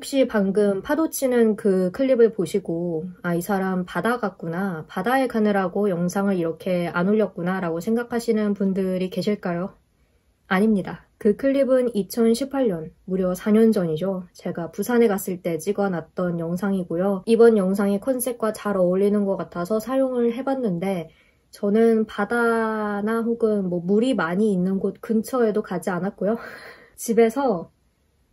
혹시 방금 파도 치는 그 클립을 보시고 아, 이 사람 바다 같구나, 바다에 가느라고 영상을 이렇게 안 올렸구나 라고 생각하시는 분들이 계실까요? 아닙니다. 그 클립은 2018년, 무려 4년 전이죠. 제가 부산에 갔을 때 찍어놨던 영상이고요. 이번 영상의 컨셉과 잘 어울리는 것 같아서 사용을 해봤는데 저는 바다나 혹은 뭐 물이 많이 있는 곳 근처에도 가지 않았고요. 집에서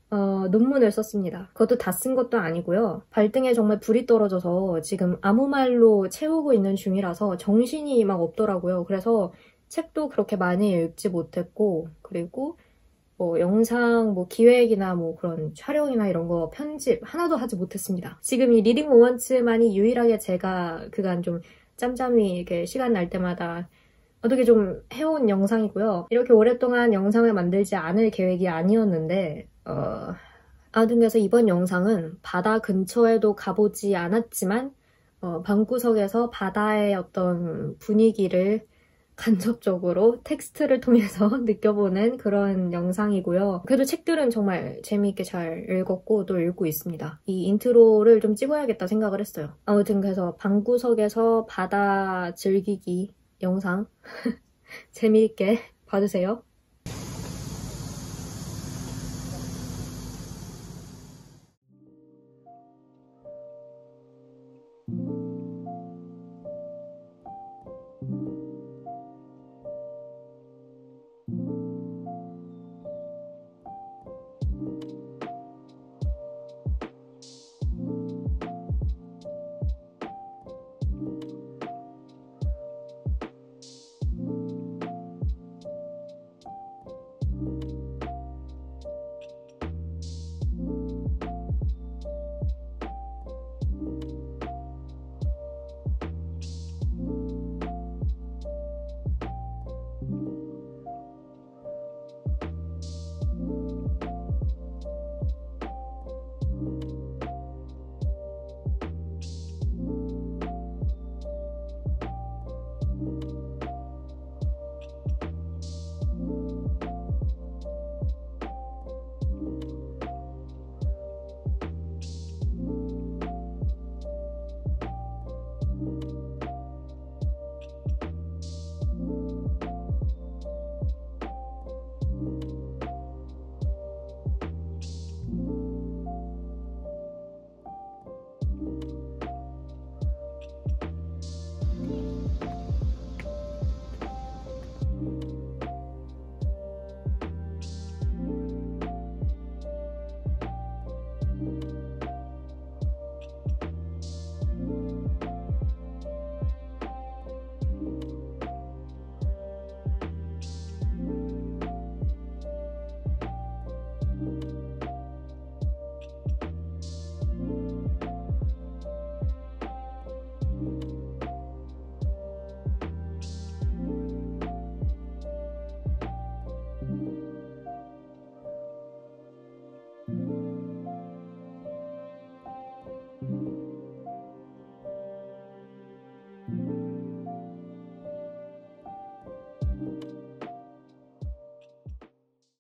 논문을 썼습니다. 그것도 다 쓴 것도 아니고요. 발등에 정말 불이 떨어져서 지금 아무 말로 채우고 있는 중이라서 정신이 막 없더라고요. 그래서 책도 그렇게 많이 읽지 못했고, 그리고 뭐 영상 뭐 기획이나 뭐 그런 촬영이나 이런 거 편집 하나도 하지 못했습니다. 지금 이 리딩 모먼츠만이 유일하게 제가 그간 좀 짬짬이 이렇게 시간 날 때마다 어떻게 좀 해온 영상이고요. 이렇게 오랫동안 영상을 만들지 않을 계획이 아니었는데 아무튼 그래서 이번 영상은 바다 근처에도 가보지 않았지만 방구석에서 바다의 어떤 분위기를 간접적으로 텍스트를 통해서 느껴보는 그런 영상이고요. 그래도 책들은 정말 재미있게 잘 읽었고 또 읽고 있습니다. 이 인트로를 좀 찍어야겠다 생각을 했어요. 아무튼 그래서 방구석에서 바다 즐기기 영상 재미있게 봐주세요.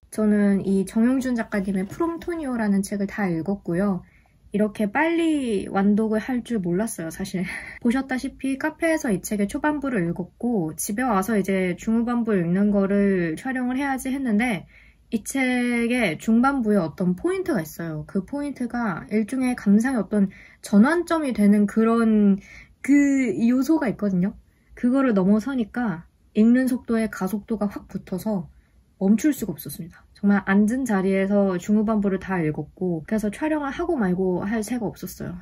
저는 이 정영준 작가님의 프롬토니오라는 책을 다 읽었고요. 이렇게 빨리 완독을 할 줄 몰랐어요, 사실. 보셨다시피 카페에서 이 책의 초반부를 읽었고 집에 와서 이제 중후반부 읽는 거를 촬영을 해야지 했는데 이 책의 중반부에 어떤 포인트가 있어요. 그 포인트가 일종의 감상의 어떤 전환점이 되는 그런 그 요소가 있거든요. 그거를 넘어서니까 읽는 속도에 가속도가 확 붙어서 멈출 수가 없었습니다. 정말 앉은 자리에서 중후반부를 다 읽었고 그래서 촬영을 하고 말고 할 새가 없었어요.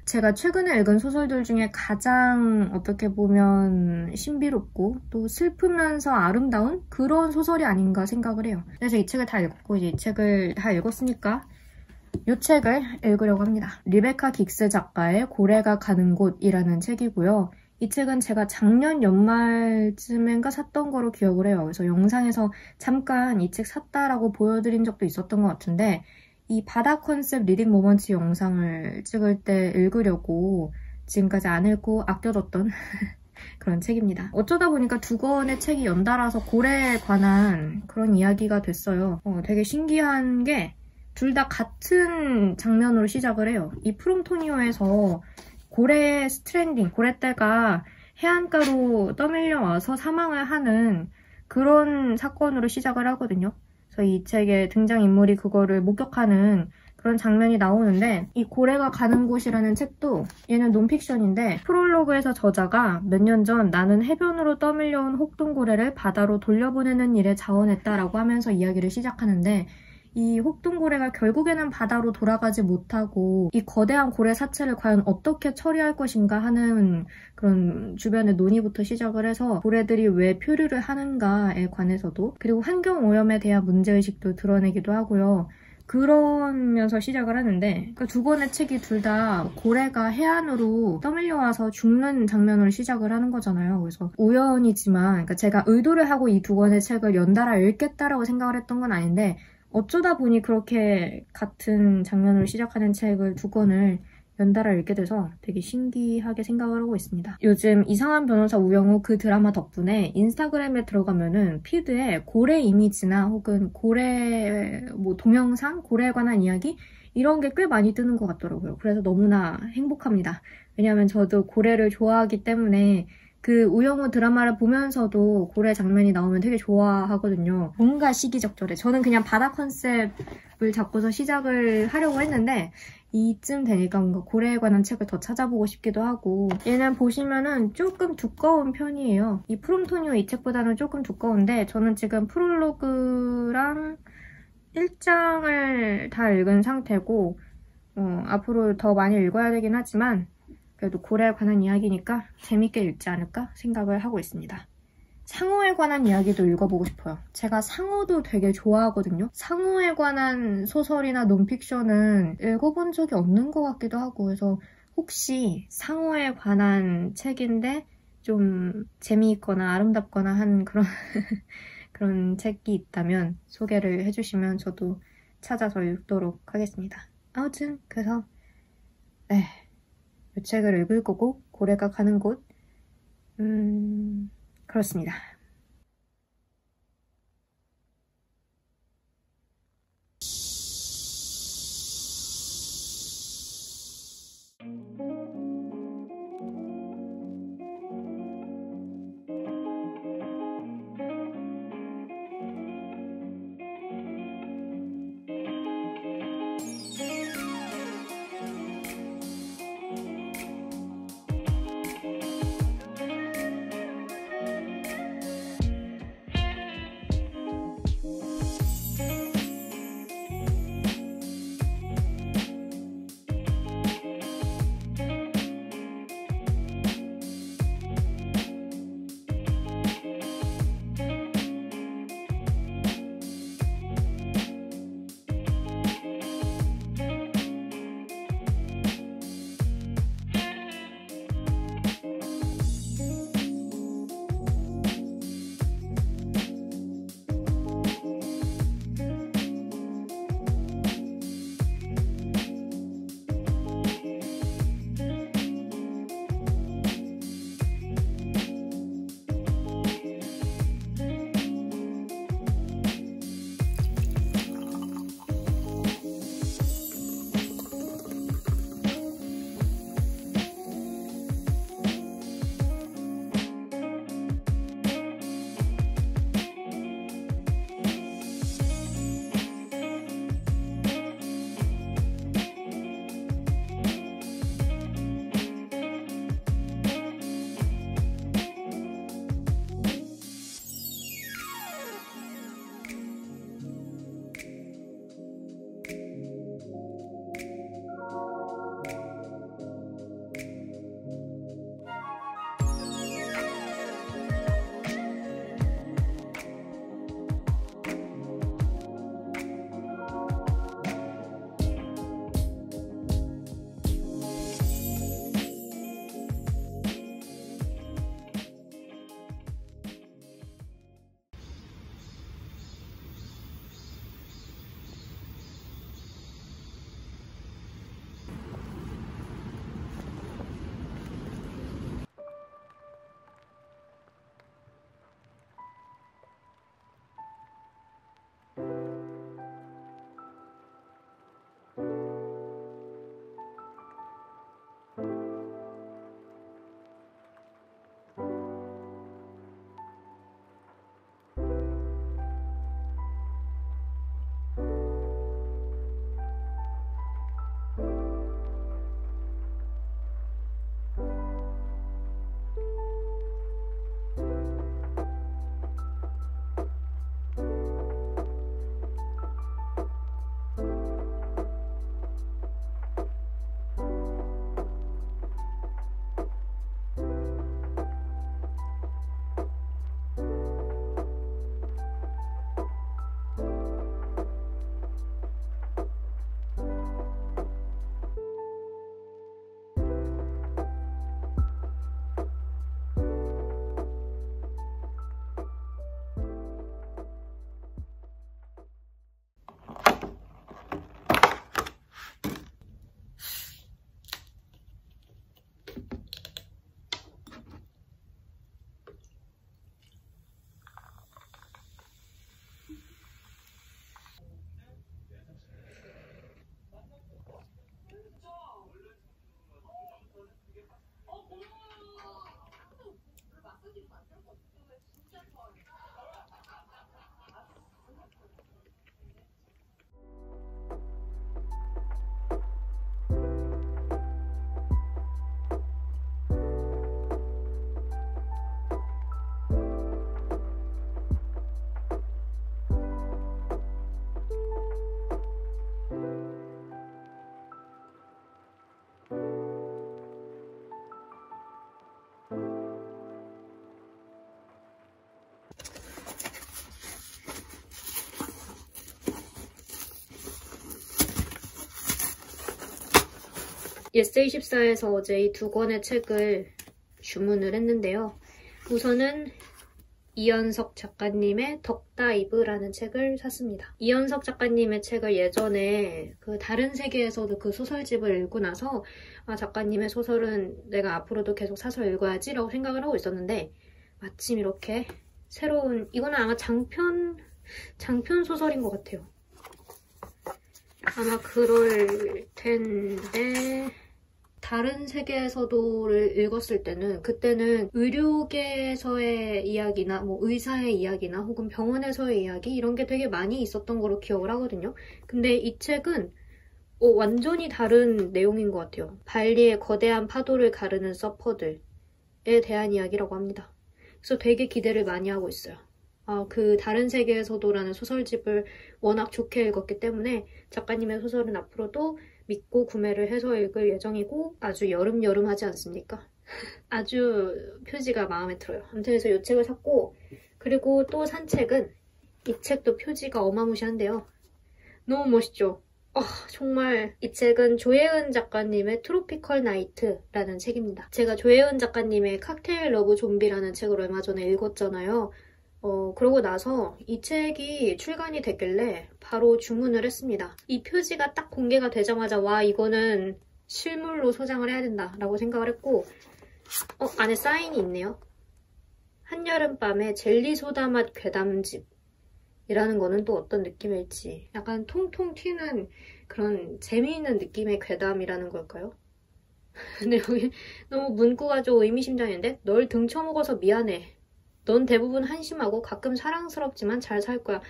제가 최근에 읽은 소설들 중에 가장 어떻게 보면 신비롭고 또 슬프면서 아름다운 그런 소설이 아닌가 생각을 해요. 그래서 이 책을 다 읽었고 이제 이 책을 다 읽었으니까 이 책을 읽으려고 합니다. 리베카 긱스 작가의 고래가 가는 곳이라는 책이고요. 이 책은 제가 작년 연말쯤인가 샀던 거로 기억을 해요. 그래서 영상에서 잠깐 이 책 샀다라고 보여드린 적도 있었던 것 같은데 이 바다 컨셉 리딩 모먼트 영상을 찍을 때 읽으려고 지금까지 안 읽고 아껴뒀던 그런 책입니다. 어쩌다 보니까 두 권의 책이 연달아서 고래에 관한 그런 이야기가 됐어요. 되게 신기한 게 둘 다 같은 장면으로 시작을 해요. 이 프롬토니오에서 고래 스트랜딩, 고래떼가 해안가로 떠밀려 와서 사망을 하는 그런 사건으로 시작을 하거든요. 그래서 이 책의 등장인물이 그거를 목격하는 그런 장면이 나오는데, 이 고래가 가는 곳이라는 책도 얘는 논픽션인데, 프롤로그에서 저자가 몇 년 전 나는 해변으로 떠밀려온 혹둥고래를 바다로 돌려보내는 일에 자원했다라고 하면서 이야기를 시작하는데, 이 혹둥고래가 결국에는 바다로 돌아가지 못하고 이 거대한 고래 사체를 과연 어떻게 처리할 것인가 하는 그런 주변의 논의부터 시작을 해서 고래들이 왜 표류를 하는가에 관해서도, 그리고 환경오염에 대한 문제의식도 드러내기도 하고요. 그러면서 시작을 하는데, 그러니까 두 권의 책이 둘 다 고래가 해안으로 떠밀려와서 죽는 장면으로 시작을 하는 거잖아요. 그래서 우연이지만, 그러니까 제가 의도를 하고 이 두 권의 책을 연달아 읽겠다라고 생각을 했던 건 아닌데, 어쩌다 보니 그렇게 같은 장면으로 시작하는 책을 두 권을 연달아 읽게 돼서 되게 신기하게 생각을 하고 있습니다. 요즘 이상한 변호사 우영우 그 드라마 덕분에 인스타그램에 들어가면은 피드에 고래 이미지나 혹은 고래 동영상, 고래에 관한 이야기 이런 게 꽤 많이 뜨는 것 같더라고요. 그래서 너무나 행복합니다. 왜냐하면 저도 고래를 좋아하기 때문에 그 우영우 드라마를 보면서도 고래 장면이 나오면 되게 좋아하거든요. 뭔가 시기적절해. 저는 그냥 바다 컨셉을 잡고서 시작을 하려고 했는데 이쯤 되니까 뭔가 고래에 관한 책을 더 찾아보고 싶기도 하고, 얘는 보시면은 조금 두꺼운 편이에요. 이 프롬토니오 이 책보다는 조금 두꺼운데 저는 지금 프롤로그랑 1장을 다 읽은 상태고 앞으로 더 많이 읽어야 되긴 하지만 그래도 고래에 관한 이야기니까 재밌게 읽지 않을까 생각을 하고 있습니다. 상어에 관한 이야기도 읽어보고 싶어요. 제가 상어도 되게 좋아하거든요. 상어에 관한 소설이나 논픽션은 읽어본 적이 없는 것 같기도 하고, 그래서 혹시 상어에 관한 책인데 좀 재미있거나 아름답거나 한 그런 그런 책이 있다면 소개를 해주시면 저도 찾아서 읽도록 하겠습니다. 아무튼 그래서 이 책을 읽을 거고 고래가 가는 곳 그렇습니다. 예스24에서 어제 이 두 권의 책을 주문을 했는데요. 우선은 이연석 작가님의 덕다이브라는 책을 샀습니다. 이연석 작가님의 책을 예전에 그 다른 세계에서도 그 소설집을 읽고 나서 작가님의 소설은 내가 앞으로도 계속 사서 읽어야지 라고 생각을 하고 있었는데 마침 이렇게 새로운, 이거는 아마 장편 소설인 것 같아요. 아마 그럴 텐데 다른 세계에서도를 읽었을 때는 그때는 의료계에서의 이야기나 뭐 의사의 이야기나 혹은 병원에서의 이야기 이런 게 되게 많이 있었던 거로 기억을 하거든요. 근데 이 책은 완전히 다른 내용인 것 같아요. 발리의 거대한 파도를 가르는 서퍼들에 대한 이야기라고 합니다. 그래서 되게 기대를 많이 하고 있어요. 그 다른 세계에서도라는 소설집을 워낙 좋게 읽었기 때문에 작가님의 소설은 앞으로도 믿고 구매를 해서 읽을 예정이고 아주 여름하지 않습니까? 아주 표지가 마음에 들어요. 아무튼 그래서 이 책을 샀고 그리고 또 산 책은 이 책도 표지가 어마무시한데요. 너무 멋있죠? 정말 이 책은 조혜은 작가님의 트로피컬 나이트라는 책입니다. 제가 조혜은 작가님의 칵테일 러브 좀비라는 책을 얼마 전에 읽었잖아요. 그러고 나서 이 책이 출간이 됐길래 바로 주문을 했습니다. 이 표지가 딱 공개가 되자마자 와 이거는 실물로 소장을 해야 된다 라고 생각을 했고 안에 사인이 있네요. 한여름밤의 젤리소다 맛 괴담집 이라는 거는 또 어떤 느낌일지 약간 통통 튀는 그런 재미있는 느낌의 괴담이라는 걸까요? 근데 여기 너무 문구가 좀 의미심장인데 널 등쳐먹어서 미안해. 넌 대부분 한심하고 가끔 사랑스럽지만 잘 살 거야.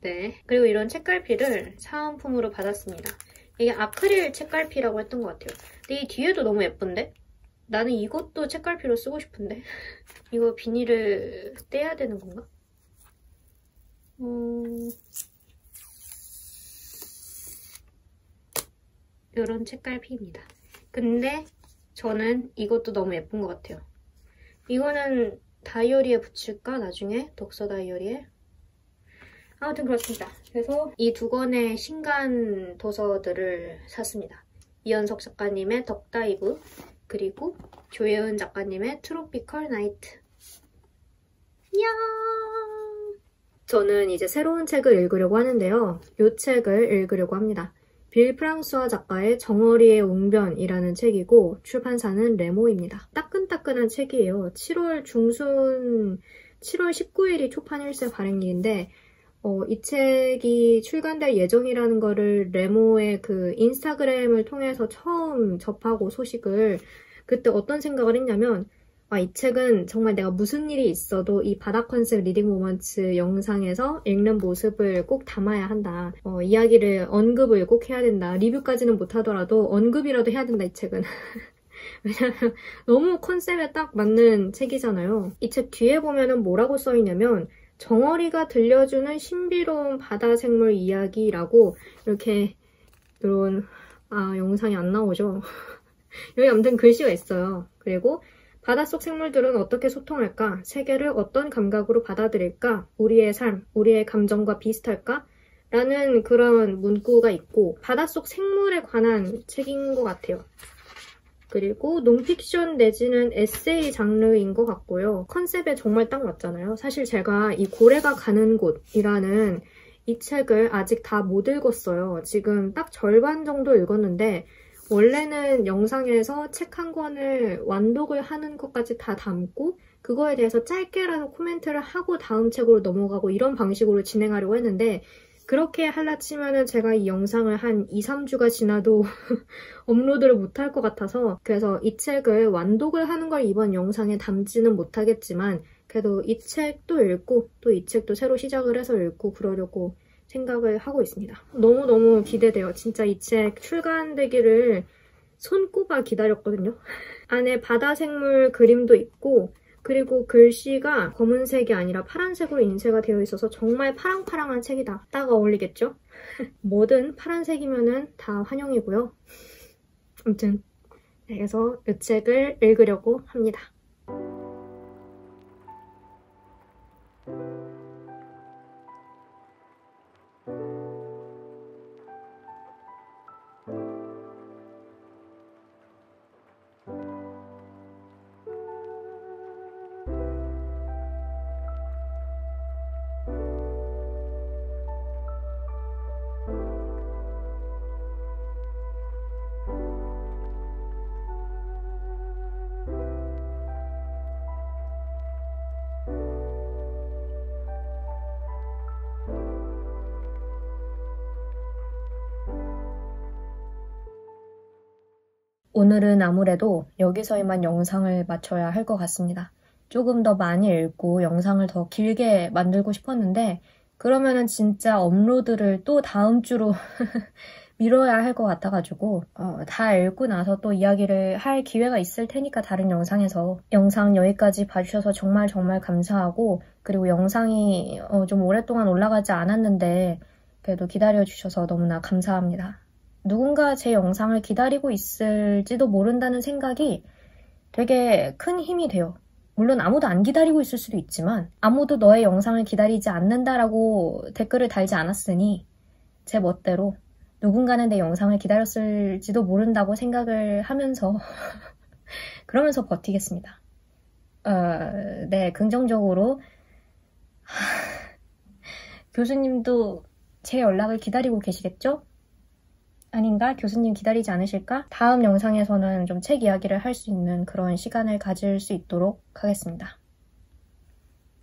네. 그리고 이런 책갈피를 사은품으로 받았습니다. 이게 아크릴 책갈피라고 했던 것 같아요. 근데 이 뒤에도 너무 예쁜데? 나는 이것도 책갈피로 쓰고 싶은데? 이거 비닐을 떼야 되는 건가? 이런 책갈피입니다. 근데 저는 이것도 너무 예쁜 것 같아요. 이거는 다이어리에 붙일까? 나중에? 독서 다이어리에? 아무튼 그렇습니다. 그래서 이 두 권의 신간 도서들을 샀습니다. 이연석 작가님의 덕다이브 그리고 조혜은 작가님의 트로피컬 나이트. 이야! 저는 이제 새로운 책을 읽으려고 하는데요. 이 책을 읽으려고 합니다. 빌 프랑수아 작가의 정어리의 웅변이라는 책이고 출판사는 레모입니다. 따끈따끈한 책이에요. 7월 중순 7월 19일이 초판일세 발행일인데 이 책이 출간될 예정이라는 거를 레모의 그 인스타그램을 통해서 처음 접하고 소식을 그때 어떤 생각을 했냐면 이 책은 정말 내가 무슨 일이 있어도 이 바다 컨셉 리딩 모먼츠 영상에서 읽는 모습을 꼭 담아야 한다. 이야기를 언급을 꼭 해야 된다. 리뷰까지는 못하더라도 언급이라도 해야 된다, 이 책은. 왜냐면 너무 컨셉에 딱 맞는 책이잖아요. 이 책 뒤에 보면은 뭐라고 써있냐면 정어리가 들려주는 신비로운 바다 생물 이야기라고 이렇게 이런 영상이 안 나오죠. 여기 아무튼 글씨가 있어요. 그리고 바닷속 생물들은 어떻게 소통할까? 세계를 어떤 감각으로 받아들일까? 우리의 삶, 우리의 감정과 비슷할까? 라는 그런 문구가 있고 바닷속 생물에 관한 책인 것 같아요. 그리고 논픽션 내지는 에세이 장르인 것 같고요. 컨셉에 정말 딱 맞잖아요. 사실 제가 이 고래가 가는 곳이라는 이 책을 아직 다 못 읽었어요. 지금 딱 절반 정도 읽었는데 원래는 영상에서 책 한 권을 완독을 하는 것까지 다 담고 그거에 대해서 짧게라도 코멘트를 하고 다음 책으로 넘어가고 이런 방식으로 진행하려고 했는데 그렇게 할라 치면은 제가 이 영상을 한 2, 3주가 지나도 업로드를 못할 것 같아서 그래서 이 책을 완독을 하는 걸 이번 영상에 담지는 못하겠지만 그래도 이 책도 읽고 또 이 책도 새로 시작을 해서 읽고 그러려고 생각을 하고 있습니다. 너무너무 기대돼요. 진짜 이 책 출간되기를 손꼽아 기다렸거든요. 안에 바다 생물 그림도 있고 그리고 글씨가 검은색이 아니라 파란색으로 인쇄가 되어 있어서 정말 파랑파랑한 책이다. 딱 어울리겠죠? 뭐든 파란색이면은 다 환영이고요. 아무튼 그래서 이 책을 읽으려고 합니다. 오늘은 아무래도 여기서에만 영상을 마쳐야 할 것 같습니다. 조금 더 많이 읽고 영상을 더 길게 만들고 싶었는데 그러면은 진짜 업로드를 또 다음 주로 미뤄야 할 것 같아가지고 다 읽고 나서 또 이야기를 할 기회가 있을 테니까 다른 영상에서 영상 여기까지 봐주셔서 정말 정말 감사하고 그리고 영상이 좀 오랫동안 올라가지 않았는데 그래도 기다려주셔서 너무나 감사합니다. 누군가 제 영상을 기다리고 있을지도 모른다는 생각이 되게 큰 힘이 돼요. 물론 아무도 안 기다리고 있을 수도 있지만 아무도 너의 영상을 기다리지 않는다라고 댓글을 달지 않았으니 제 멋대로 누군가는 내 영상을 기다렸을지도 모른다고 생각을 하면서 그러면서 버티겠습니다. 네, 긍정적으로 교수님도 제 연락을 기다리고 계시겠죠? 아닌가? 교수님 기다리지 않으실까? 다음 영상에서는 좀 책 이야기를 할 수 있는 그런 시간을 가질 수 있도록 하겠습니다.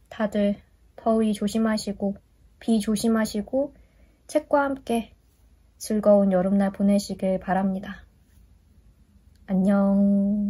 다들 더위 조심하시고 비 조심하시고 책과 함께 즐거운 여름날 보내시길 바랍니다. 안녕.